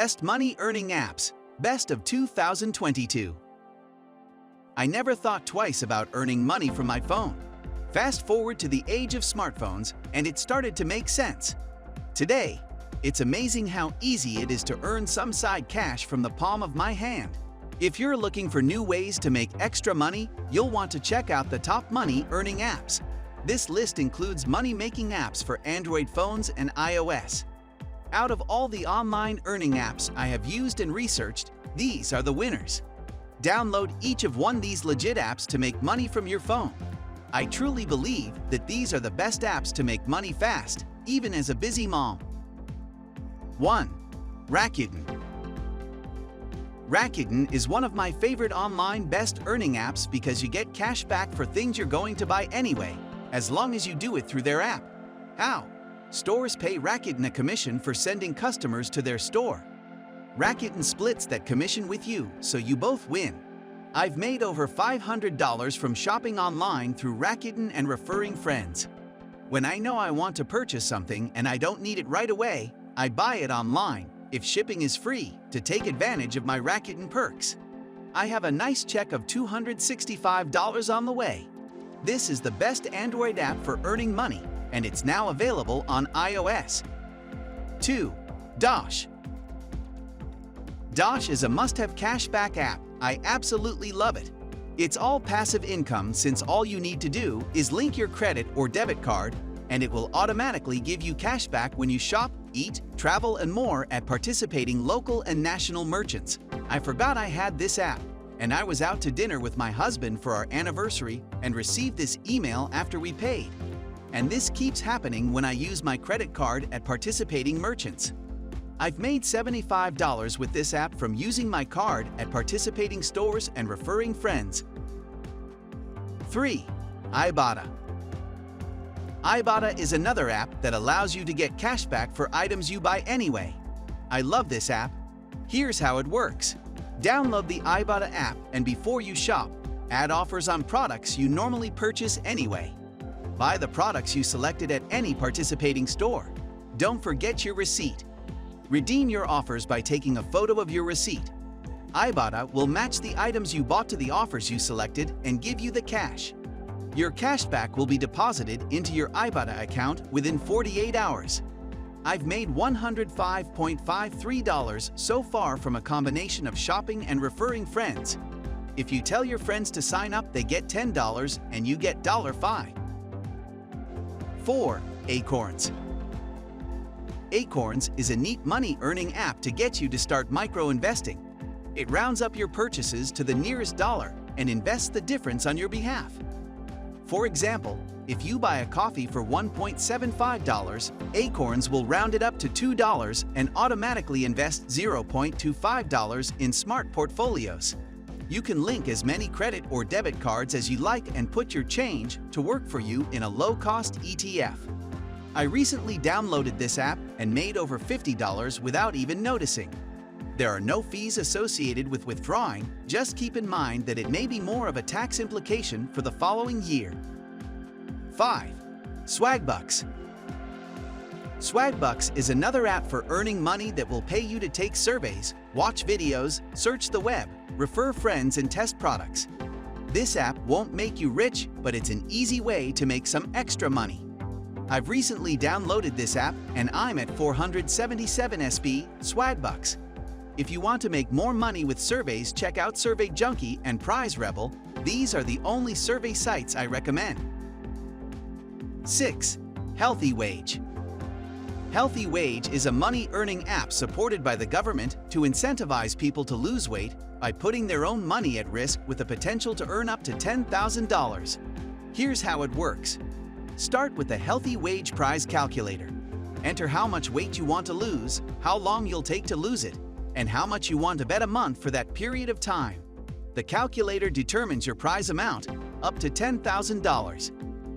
Best Money Earning Apps, Best of 2022. I never thought twice about earning money from my phone. Fast forward to the age of smartphones, and it started to make sense. Today, it's amazing how easy it is to earn some side cash from the palm of my hand. If you're looking for new ways to make extra money, you'll want to check out the top money earning apps. This list includes money-making apps for Android phones and iOS. Out of all the online earning apps I have used and researched, these are the winners. Download each of these legit apps to make money from your phone. I truly believe that these are the best apps to make money fast, even as a busy mom. 1. Racket. Racket is one of my favorite online best earning apps because you get cash back for things you're going to buy anyway, as long as you do it through their app. How? Stores pay Racket a commission for sending customers to their store. Racket splits that commission with you, so you both win. I've made over $500 from shopping online through Racket and referring friends. When I know I want to purchase something and I don't need it right away, I buy it online, if shipping is free, to take advantage of my Racket perks. I have a nice check of $265 on the way. This is the best Android app for earning money, and it's now available on iOS. 2. Dosh. Dosh is a must-have cashback app. I absolutely love it. It's all passive income since all you need to do is link your credit or debit card, and it will automatically give you cashback when you shop, eat, travel, and more at participating local and national merchants. I forgot I had this app, and I was out to dinner with my husband for our anniversary and received this email after we paid. And this keeps happening when I use my credit card at participating merchants. I've made $75 with this app from using my card at participating stores and referring friends. 3. Ibotta. Ibotta is another app that allows you to get cashback for items you buy anyway. I love this app. Here's how it works. Download the Ibotta app, and before you shop, add offers on products you normally purchase anyway. Buy the products you selected at any participating store. Don't forget your receipt. Redeem your offers by taking a photo of your receipt. Ibotta will match the items you bought to the offers you selected and give you the cash. Your cashback will be deposited into your Ibotta account within 48 hours. I've made $105.53 so far from a combination of shopping and referring friends. If you tell your friends to sign up, they get $10 and you get $5. 4. Acorns. Acorns is a neat money-earning app to get you to start micro-investing. It rounds up your purchases to the nearest dollar and invests the difference on your behalf. For example, if you buy a coffee for $1.75, Acorns will round it up to $2 and automatically invest $0.25 in smart portfolios. You can link as many credit or debit cards as you like and put your change to work for you in a low-cost ETF. I recently downloaded this app and made over $50 without even noticing. There are no fees associated with withdrawing. Just keep in mind that it may be more of a tax implication for the following year. 5. Swagbucks. Swagbucks is another app for earning money that will pay you to take surveys, watch videos, search the web, refer friends, and test products. This app won't make you rich, but it's an easy way to make some extra money. I've recently downloaded this app and I'm at 477 SB Swagbucks. If you want to make more money with surveys, check out Survey Junkie and Prize Rebel. These are the only survey sites I recommend. 6. Healthy Wage. Healthy Wage is a money-earning app supported by the government to incentivize people to lose weight by putting their own money at risk with the potential to earn up to $10,000. Here's how it works. Start with the Healthy Wage Prize Calculator. Enter how much weight you want to lose, how long you'll take to lose it, and how much you want to bet a month for that period of time. The calculator determines your prize amount, up to $10,000.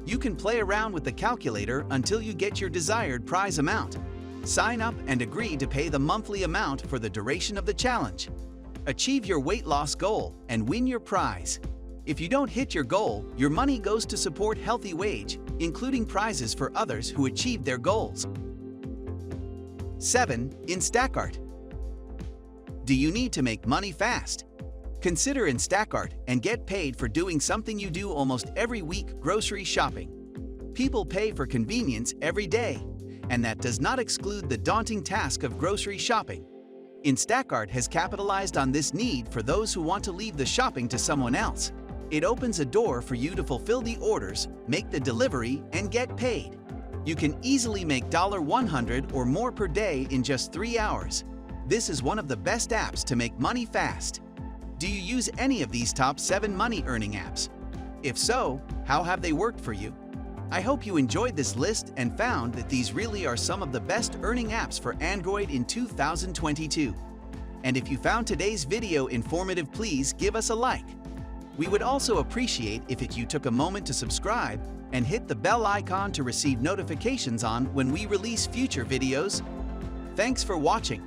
You can play around with the calculator until you get your desired prize amount. Sign up and agree to pay the monthly amount for the duration of the challenge. Achieve your weight loss goal and win your prize. If you don't hit your goal, your money goes to support Healthy Wage, including prizes for others who achieved their goals. 7. In Stackart. Do you need to make money fast? Consider Stackart and get paid for doing something you do almost every week: grocery shopping. People pay for convenience every day, and that does not exclude the daunting task of grocery shopping. Stackart has capitalized on this need for those who want to leave the shopping to someone else. It opens a door for you to fulfill the orders, make the delivery, and get paid. You can easily make $100 or more per day in just 3 hours. This is one of the best apps to make money fast. Do you use any of these top 7 money-earning apps? If so, how have they worked for you? I hope you enjoyed this list and found that these really are some of the best earning apps for Android in 2022. And if you found today's video informative, please give us a like. We would also appreciate if you took a moment to subscribe and hit the bell icon to receive notifications on when we release future videos. Thanks for watching.